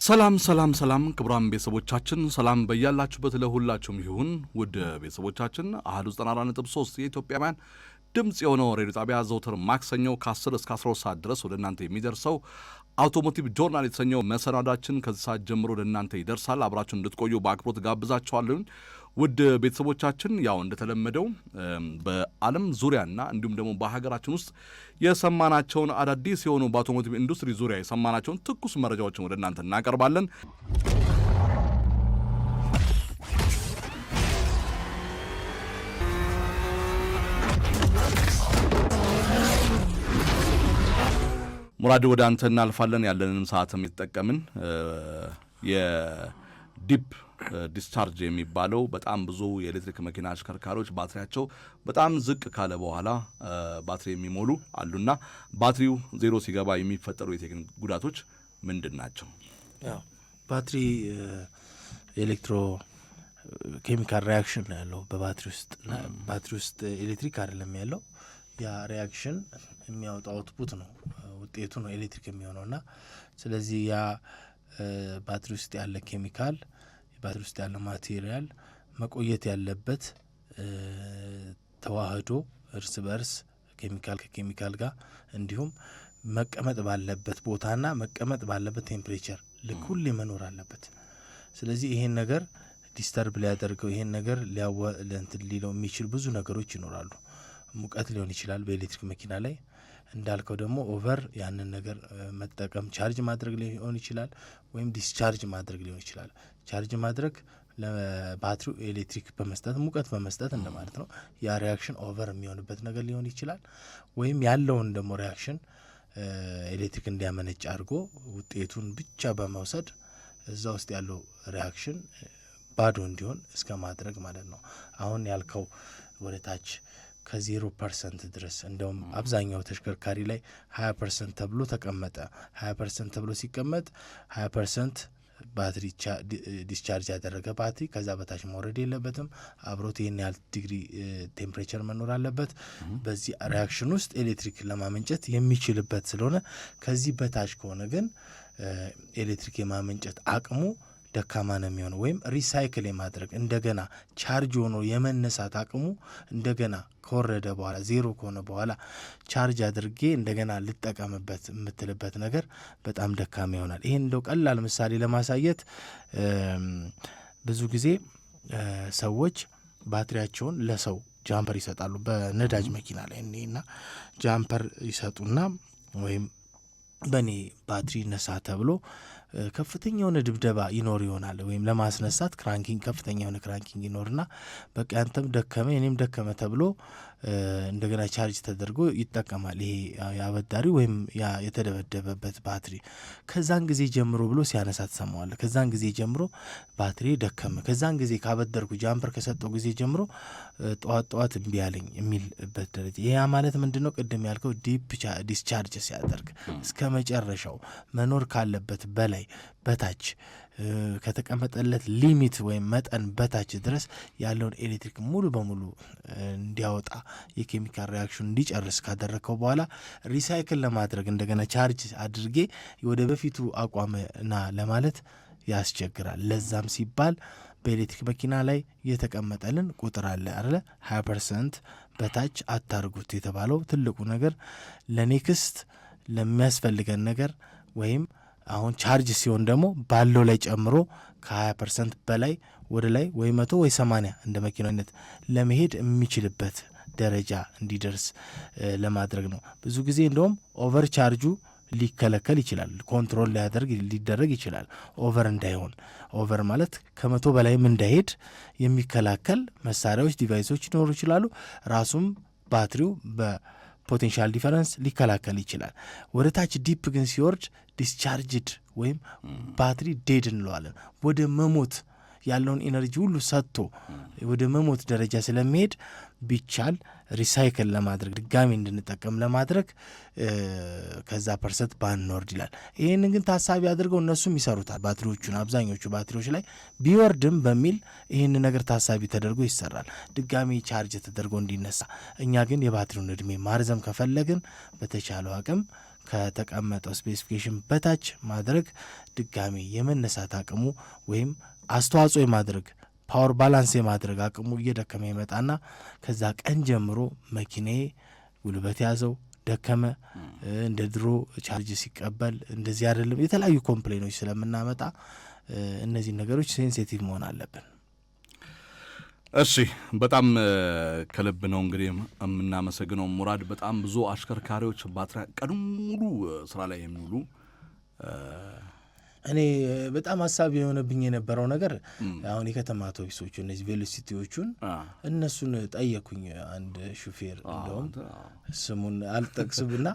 ሰላም ክቡራን ቤተሰቦቻችን ሰላም በያላችሁበት ለሁላችሁም ይሁን። ውድ ቤተሰቦቻችን አሃዱ 94.3 የኢትዮጵያውያን ድምጽ የሆነው ሬዲዮ ጣቢያ ዘውትር ማክሰኞ ከ10 እስከ 12 ሰዓት ድረስ ወደ እናንተ የሚደርሰው አውቶሞቲቭ ጆርናል የተሰኘው መሰናዳችን ከዚህ ሰዓት ጀምሮ ወደ እናንተ ይደርሳል። አብራችሁን እንድትቆዩ በአክብሮት ጋብዛችኋለሁ። ውድ ቤተሰቦቻችን ያው እንደተለመደው በዓለም ዙሪያና እንዲሁም ደግሞ በሀገራችን ውስጥ የሰማናቸውን አዳዲስ የሆኑ በአውቶሞቲቭ ኢንዱስትሪ ዙሪያ የሰማናቸውን ትኩስ መረጃዎችን ወደ እናንተ እናቀርባለን። ሙራድ ወደ አንተ እናልፋለን። ያለንን ሰዓትም የተጠቀምን የዲፕ ዲስቻርጅ የሚባለው በጣም ብዙ የኤሌክትሪክ መኪና አሽከርካሪዎች ባትሪያቸው በጣም ዝቅ ካለ በኋላ ባትሪ የሚሞሉ አሉና ባትሪው ዜሮ ሲገባ የሚፈጠሩ የቴክኒክ ጉዳቶች ምንድን ናቸው? ያው ባትሪ ኤሌክትሮ ኬሚካል ሪያክሽን ነው ያለው በባትሪ ውስጥ። ባትሪ ውስጥ ኤሌክትሪክ አይደለም ያለው። ያ ሪያክሽን የሚያወጣው አውትፑት ነው፣ ውጤቱ ነው ኤሌክትሪክ የሚሆነውና ስለዚህ ያ ባትሪ ውስጥ ያለ ኬሚካል ባትሪ ውስጥ ያለ ማቴሪያል መቆየት ያለበት ተዋህዶ እርስ በርስ ኬሚካል ከኬሚካል ጋር እንዲሁም መቀመጥ ባለበት ቦታና መቀመጥ ባለበት ቴምፕሬቸር ልክ ሁሌ መኖር አለበት። ስለዚህ ይሄን ነገር ዲስተርብ ሊያደርገው ይሄን ነገር ሊለው የሚችል ብዙ ነገሮች ይኖራሉ። ሙቀት ሊሆን ይችላል በኤሌክትሪክ መኪና ላይ እንዳልከው ደግሞ ኦቨር ያንን ነገር መጠቀም ቻርጅ ማድረግ ሊሆን ይችላል ወይም ዲስቻርጅ ማድረግ ሊሆን ይችላል። ቻርጅ ማድረግ ለባትሪው ኤሌክትሪክ በመስጠት ሙቀት በመስጠት እንደማለት ነው። ያ ሪያክሽን ኦቨር የሚሆንበት ነገር ሊሆን ይችላል ወይም ያለውን ደግሞ ሪያክሽን ኤሌክትሪክ እንዲያመነጭ አድርጎ ውጤቱን ብቻ በመውሰድ እዛ ውስጥ ያለው ሪያክሽን ባዶ እንዲሆን እስከ ማድረግ ማለት ነው። አሁን ያልከው ወደ ታች ከ0% ድረስ እንደውም አብዛኛው ተሽከርካሪ ላይ 20% ተብሎ ተቀመጠ። 20% ተብሎ ሲቀመጥ 20% ባትሪ ዲስቻርጅ ያደረገ ባትሪ ከዛ በታች መውረድ የለበትም። አብሮት ይህን ያህል ዲግሪ ቴምፕሬቸር መኖር አለበት። በዚህ ሪያክሽን ውስጥ ኤሌክትሪክ ለማመንጨት የሚችልበት ስለሆነ ከዚህ በታች ከሆነ ግን ኤሌክትሪክ የማመንጨት አቅሙ ደካማ ነው የሚሆነው። ወይም ሪሳይክል የማድረግ እንደገና ቻርጅ ሆኖ የመነሳት አቅሙ እንደገና ከወረደ በኋላ ዜሮ ከሆነ በኋላ ቻርጅ አድርጌ እንደገና ልጠቀምበት የምትልበት ነገር በጣም ደካማ ይሆናል። ይሄን እንደው ቀላል ምሳሌ ለማሳየት ብዙ ጊዜ ሰዎች ባትሪያቸውን ለሰው ጃምፐር ይሰጣሉ። በነዳጅ መኪና ላይ እና ጃምፐር ይሰጡና ወይም በኔ ባትሪ ነሳ ተብሎ ከፍተኛ የሆነ ድብደባ ይኖር ይሆናል ወይም ለማስነሳት ክራንኪንግ ከፍተኛ የሆነ ክራንኪንግ ይኖርና በቃ አንተም ደከመ እኔም ደከመ ተብሎ እንደገና ቻርጅ ተደርጎ ይጠቀማል። ይሄ ያበዳሪ ወይም ያ የተደበደበበት ባትሪ ከዛን ጊዜ ጀምሮ ብሎ ሲያነሳ ተሰማዋል። ከዛን ጊዜ ጀምሮ ባትሪ ደከመ፣ ከዛን ጊዜ ካበደርኩ ጃምፐር ከሰጠው ጊዜ ጀምሮ ጠዋት እምቢ ያለኝ የሚልበት ደረጃ። ይሄ ማለት ምንድነው? ቅድም ያልከው ዲፕ ዲስቻርጅ ሲያደርግ እስከ መጨረሻው መኖር ካለበት በላይ በታች ከተቀመጠለት ሊሚት ወይም መጠን በታች ድረስ ያለውን ኤሌክትሪክ ሙሉ በሙሉ እንዲያወጣ የኬሚካል ሪያክሽን እንዲጨርስ ካደረከው በኋላ ሪሳይክል ለማድረግ እንደገና ቻርጅ አድርጌ ወደ በፊቱ አቋምና ለማለት ያስቸግራል። ለዛም ሲባል በኤሌክትሪክ መኪና ላይ የተቀመጠልን ቁጥር አለ አይደለ? 20% በታች አታርጉት የተባለው ትልቁ ነገር ለኔክስት ለሚያስፈልገን ነገር ወይም አሁን ቻርጅ ሲሆን ደግሞ ባለው ላይ ጨምሮ ከ20% በላይ ወደ ላይ ወይ 100 ወይ 80 እንደ መኪናው አይነት ለመሄድ የሚችልበት ደረጃ እንዲደርስ ለማድረግ ነው። ብዙ ጊዜ እንደውም ኦቨር ቻርጁ ሊከለከል ይችላል፣ ኮንትሮል ሊደረግ ይችላል። ኦቨር እንዳይሆን ኦቨር ማለት ከ100 በላይም እንዳይሄድ የሚከላከል መሳሪያዎች ዲቫይሶች ሊኖሩ ይችላሉ። ራሱም ባትሪው ፖቴንሻል ዲፈረንስ ሊከላከል ይችላል። ወደ ታች ዲፕ ግን ሲወርድ ዲስቻርጅድ ወይም ባትሪ ዴድ እንለዋለን። ወደ መሞት ያለውን ኢነርጂ ሁሉ ሰጥቶ ወደ መሞት ደረጃ ስለሚሄድ ቢቻል ሪሳይክል ለማድረግ ድጋሚ እንድንጠቀም ለማድረግ ከዛ ፐርሰንት ባንወርድ ይላል። ይህንን ግን ታሳቢ አድርገው እነሱም ይሰሩታል። ባትሪዎቹን አብዛኞቹ ባትሪዎች ላይ ቢወርድም በሚል ይህን ነገር ታሳቢ ተደርጎ ይሰራል፣ ድጋሚ ቻርጅ ተደርጎ እንዲነሳ። እኛ ግን የባትሪውን እድሜ ማርዘም ከፈለግን በተቻለው አቅም ከተቀመጠው ስፔሲፊኬሽን በታች ማድረግ ድጋሚ የመነሳት አቅሙ ወይም አስተዋጽኦ የማድረግ ፓወር ባላንስ የማድረግ አቅሙ እየደከመ ይመጣና ከዛ ቀን ጀምሮ መኪናዬ ጉልበት ያዘው፣ ደከመ፣ እንደ ድሮ ቻርጅ ሲቀበል እንደዚህ አይደለም፣ የተለያዩ ኮምፕሌኖች ስለምናመጣ እነዚህ ነገሮች ሴንሲቲቭ መሆን አለብን። እሺ በጣም ከልብ ነው እንግዲህ የምናመሰግነው ሙራድ። በጣም ብዙ አሽከርካሪዎች ባትሪ ቀኑን ሙሉ ስራ ላይ የሚውሉ እኔ በጣም ሀሳብ የሆነብኝ የነበረው ነገር አሁን የከተማ አውቶቡሶቹ እነዚህ ቬሎሲቲዎቹን እነሱን ጠየኩኝ። አንድ ሹፌር እንደውም ስሙን አልጠቅስምና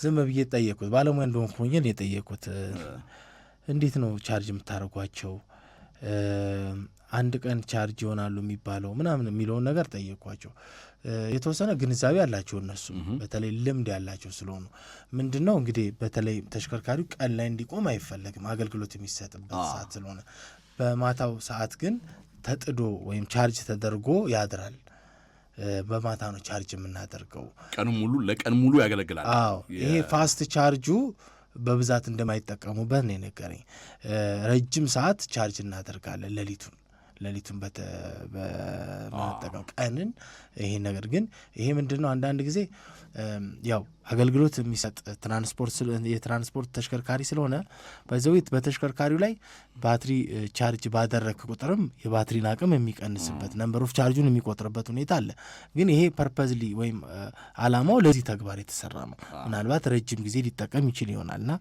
ዝም ብዬ ጠየኩት፣ ባለሙያ እንደሆንኩኝ የጠየኩት እንዴት ነው ቻርጅ የምታደርጓቸው፣ አንድ ቀን ቻርጅ ይሆናሉ የሚባለው ምናምን የሚለውን ነገር ጠየኳቸው። የተወሰነ ግንዛቤ ያላቸው እነሱ በተለይ ልምድ ያላቸው ስለሆኑ ምንድን ነው እንግዲህ በተለይ ተሽከርካሪው ቀን ላይ እንዲቆም አይፈለግም፣ አገልግሎት የሚሰጥበት ሰዓት ስለሆነ፣ በማታው ሰዓት ግን ተጥዶ ወይም ቻርጅ ተደርጎ ያድራል። በማታ ነው ቻርጅ የምናደርገው፣ ቀን ሙሉ ለቀን ሙሉ ያገለግላል። አዎ ይሄ ፋስት ቻርጁ በብዛት እንደማይጠቀሙበት ነው የነገረኝ። ረጅም ሰዓት ቻርጅ እናደርጋለን ሌሊቱን በመጠቀም ቀንን። ይሄ ነገር ግን ይሄ ምንድን ነው አንዳንድ ጊዜ ያው አገልግሎት የሚሰጥ የትራንስፖርት ተሽከርካሪ ስለሆነ በዘዊት በተሽከርካሪው ላይ ባትሪ ቻርጅ ባደረክ ቁጥርም የባትሪን አቅም የሚቀንስበት ነምበር ኦፍ ቻርጁን የሚቆጥርበት ሁኔታ አለ። ግን ይሄ ፐርፐዝሊ ወይም አላማው ለዚህ ተግባር የተሰራ ነው። ምናልባት ረጅም ጊዜ ሊጠቀም ይችል ይሆናልና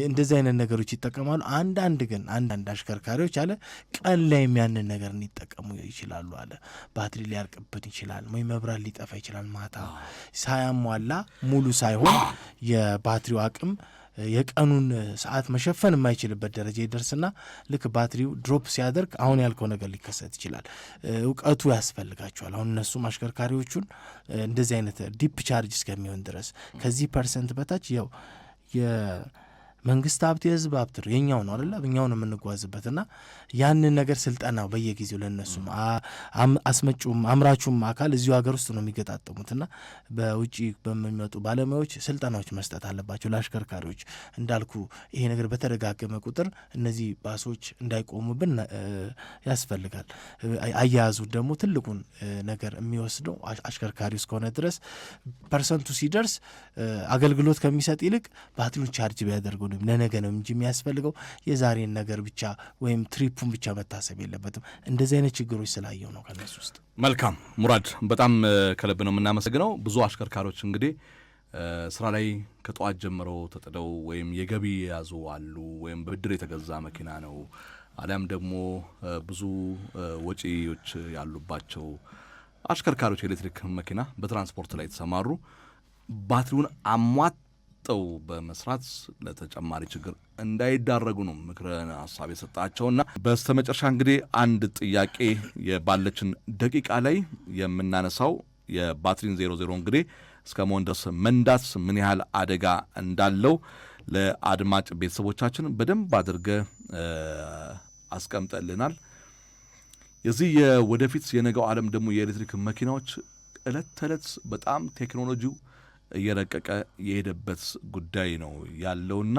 እንደዚህ አይነት ነገሮች ይጠቀማሉ። አንዳንድ አሽከርካሪዎች አለ ቀን ላይ ያንን ነገር እንዲጠቀሙ ይችላሉ አለ። ባትሪ ሊያልቅብን ይችላል ወይ መብራት ሊጠፋ ይችላል። ማታ ሳያሟላ ሙሉ ሳይሆን የባትሪው አቅም የቀኑን ሰዓት መሸፈን የማይችልበት ደረጃ ይደርስና ልክ ባትሪው ድሮፕ ሲያደርግ አሁን ያልከው ነገር ሊከሰት ይችላል። እውቀቱ ያስፈልጋቸዋል። አሁን እነሱም አሽከርካሪዎቹን እንደዚህ አይነት ዲፕ ቻርጅ እስከሚሆን ድረስ ከዚህ ፐርሰንት በታች ያው መንግስት ሀብት የህዝብ ሀብት ነው፣ የኛው ነው አይደለ? እኛው ነው የምንጓዝበትና ያንን ነገር ስልጠናው በየጊዜው ለነሱም አስመጪውም አምራቹም አካል እዚሁ ሀገር ውስጥ ነው የሚገጣጠሙትና በውጪ በሚመጡ ባለሙያዎች ስልጠናዎች መስጠት አለባቸው ለአሽከርካሪዎች። እንዳልኩ ይሄ ነገር በተደጋገመ ቁጥር እነዚህ ባሶች እንዳይቆሙብን ያስፈልጋል። አያያዙ ደግሞ ትልቁን ነገር የሚወስደው አሽከርካሪ እስከሆነ ድረስ ፐርሰንቱ ሲደርስ አገልግሎት ከሚሰጥ ይልቅ ባትሪውን ቻርጅ ቢያደርጉ ለነገ ነው እንጂ የሚያስፈልገው የዛሬን ነገር ብቻ ወይም ትሪፑን ብቻ መታሰብ የለበትም። እንደዚህ አይነት ችግሮች ስላየው ነው ከነሱ ውስጥ። መልካም ሙራድ፣ በጣም ከልብ ነው የምናመሰግነው። ብዙ አሽከርካሪዎች እንግዲህ ስራ ላይ ከጠዋት ጀምረው ተጥደው ወይም የገቢ የያዙ አሉ፣ ወይም በብድር የተገዛ መኪና ነው፣ አሊያም ደግሞ ብዙ ወጪዎች ያሉባቸው አሽከርካሪዎች የኤሌክትሪክ መኪና በትራንስፖርት ላይ የተሰማሩ ባትሪውን ጠው በመስራት ለተጨማሪ ችግር እንዳይዳረጉ ነው ምክረ ሀሳብ የሰጣቸውና በስተመጨረሻ እንግዲህ አንድ ጥያቄ ባለችን ደቂቃ ላይ የምናነሳው የባትሪን 00 እንግዲህ እስከ መሆን ድረስ መንዳት ምን ያህል አደጋ እንዳለው ለአድማጭ ቤተሰቦቻችን በደንብ አድርገ አስቀምጠልናል። የዚህ የወደፊት የነገው ዓለም ደግሞ የኤሌክትሪክ መኪናዎች ዕለት ተዕለት በጣም ቴክኖሎጂው እየረቀቀ የሄደበት ጉዳይ ነው ያለውና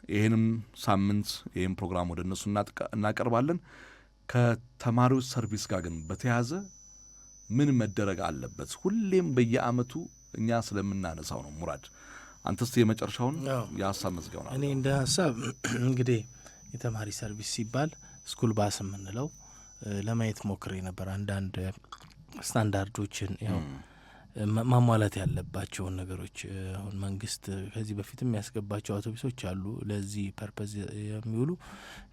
ይህንም ሳምንት ይህም ፕሮግራም ወደ እነሱ እናቀርባለን። ከተማሪዎች ሰርቪስ ጋር ግን በተያያዘ ምን መደረግ አለበት? ሁሌም በየአመቱ እኛ ስለምናነሳው ነው። ሙራድ አንተስ የመጨረሻውን የሀሳብ መዝጊያው ነው። እኔ እንደ ሀሳብ እንግዲህ የተማሪ ሰርቪስ ሲባል ስኩል ባስ የምንለው ለማየት ሞክሬ ነበር። አንዳንድ ስታንዳርዶችን ያው ማሟላት ያለባቸውን ነገሮች አሁን መንግስት ከዚህ በፊትም ያስገባቸው አውቶቡሶች አሉ ለዚህ ፐርፐዝ የሚውሉ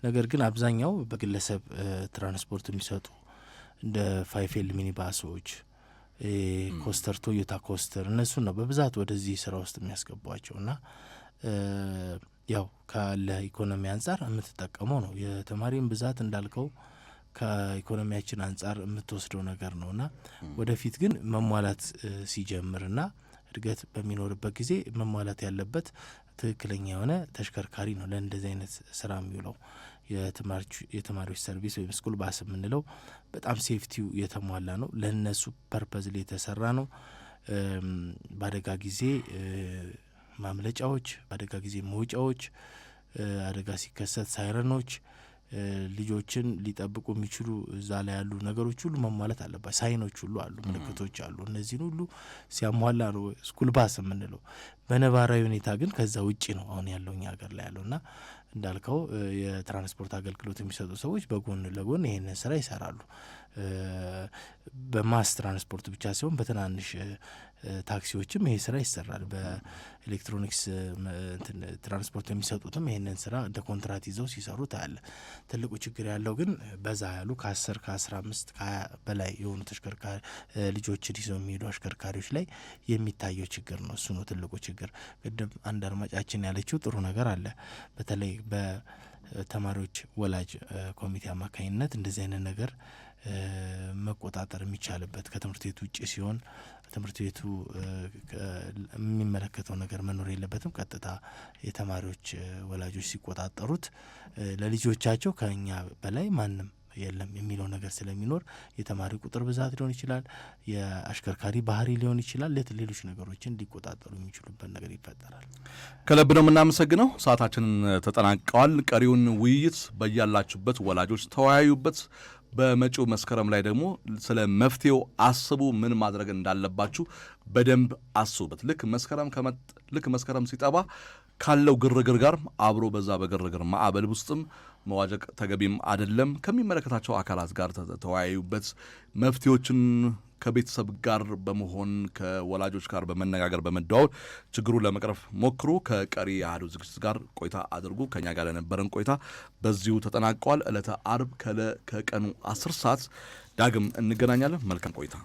ነገር ግን አብዛኛው በግለሰብ ትራንስፖርት የሚሰጡ እንደ ፋይፌል ሚኒባሶች፣ ኮስተር፣ ቶዮታ ኮስተር እነሱን ነው በብዛት ወደዚህ ስራ ውስጥ የሚያስገቧቸው እና ያው ካለ ኢኮኖሚ አንጻር የምትጠቀመው ነው። የተማሪን ብዛት እንዳልከው ከኢኮኖሚያችን አንጻር የምትወስደው ነገር ነውና ወደፊት ግን መሟላት ሲጀምርና እድገት በሚኖርበት ጊዜ መሟላት ያለበት ትክክለኛ የሆነ ተሽከርካሪ ነው ለእንደዚህ አይነት ስራ የሚውለው። የተማሪዎች ሰርቪስ ወይም ስኩል ባስ የምንለው በጣም ሴፍቲው የተሟላ ነው፣ ለነሱ ፐርፐዝ ላይ የተሰራ ነው። በአደጋ ጊዜ ማምለጫዎች፣ በአደጋ ጊዜ መውጫዎች፣ አደጋ ሲከሰት ሳይረኖች፣ ልጆችን ሊጠብቁ የሚችሉ እዛ ላይ ያሉ ነገሮች ሁሉ መሟላት አለባቸው። ሳይኖች ሁሉ አሉ፣ ምልክቶች አሉ። እነዚህን ሁሉ ሲያሟላ ነው ስኩል ባስ የምንለው። በነባራዊ ሁኔታ ግን ከዛ ውጪ ነው አሁን ያለው እኛ ሀገር ላይ ያለውና እንዳልከው የትራንስፖርት አገልግሎት የሚሰጡ ሰዎች በጎን ለጎን ይሄንን ስራ ይሰራሉ። በማስ ትራንስፖርት ብቻ ሲሆን በትናንሽ ታክሲዎችም ይሄ ስራ ይሰራል። በኤሌክትሮኒክስ ትራንስፖርት የሚሰጡትም ይሄንን ስራ እንደ ኮንትራት ይዘው ሲሰሩ ታያለ። ትልቁ ችግር ያለው ግን በዛ ያሉ ከ10 ከ15 ከ20 በላይ የሆኑ ተሽከርካሪ ልጆችን ይዘው የሚሄዱ አሽከርካሪዎች ላይ የሚታየው ችግር ነው። እሱ ነው ትልቁ ችግር። ቅድም አንድ አድማጫችን ያለችው ጥሩ ነገር አለ። በተለይ በተማሪዎች ወላጅ ኮሚቴ አማካኝነት እንደዚህ አይነት ነገር መቆጣጠር የሚቻልበት ከትምህርት ቤቱ ውጭ ሲሆን ትምህርት ቤቱ የሚመለከተው ነገር መኖር የለበትም። ቀጥታ የተማሪዎች ወላጆች ሲቆጣጠሩት ለልጆቻቸው ከኛ በላይ ማንም የለም የሚለው ነገር ስለሚኖር የተማሪ ቁጥር ብዛት ሊሆን ይችላል፣ የአሽከርካሪ ባህሪ ሊሆን ይችላል፣ ሌሎች ነገሮችን ሊቆጣጠሩ የሚችሉበት ነገር ይፈጠራል። ከልብ ነው የምናመሰግነው። ሰዓታችንን ተጠናቀዋል። ቀሪውን ውይይት በያላችሁበት ወላጆች ተወያዩበት። በመጪው መስከረም ላይ ደግሞ ስለ መፍትሄው አስቡ። ምን ማድረግ እንዳለባችሁ በደንብ አስቡበት። ልክ መስከረም ሲጠባ ካለው ግርግር ጋር አብሮ በዛ በግርግር ማዕበል ውስጥም መዋዠቅ ተገቢም አይደለም። ከሚመለከታቸው አካላት ጋር ተወያዩበት። መፍትሄዎችን ከቤተሰብ ጋር በመሆን ከወላጆች ጋር በመነጋገር በመደዋወል ችግሩን ለመቅረፍ ሞክሩ። ከቀሪ የአህዱ ዝግጅት ጋር ቆይታ አድርጉ። ከኛ ጋር የነበረን ቆይታ በዚሁ ተጠናቀዋል። ዕለተ አርብ ከቀኑ 10 ሰዓት ዳግም እንገናኛለን። መልካም ቆይታ።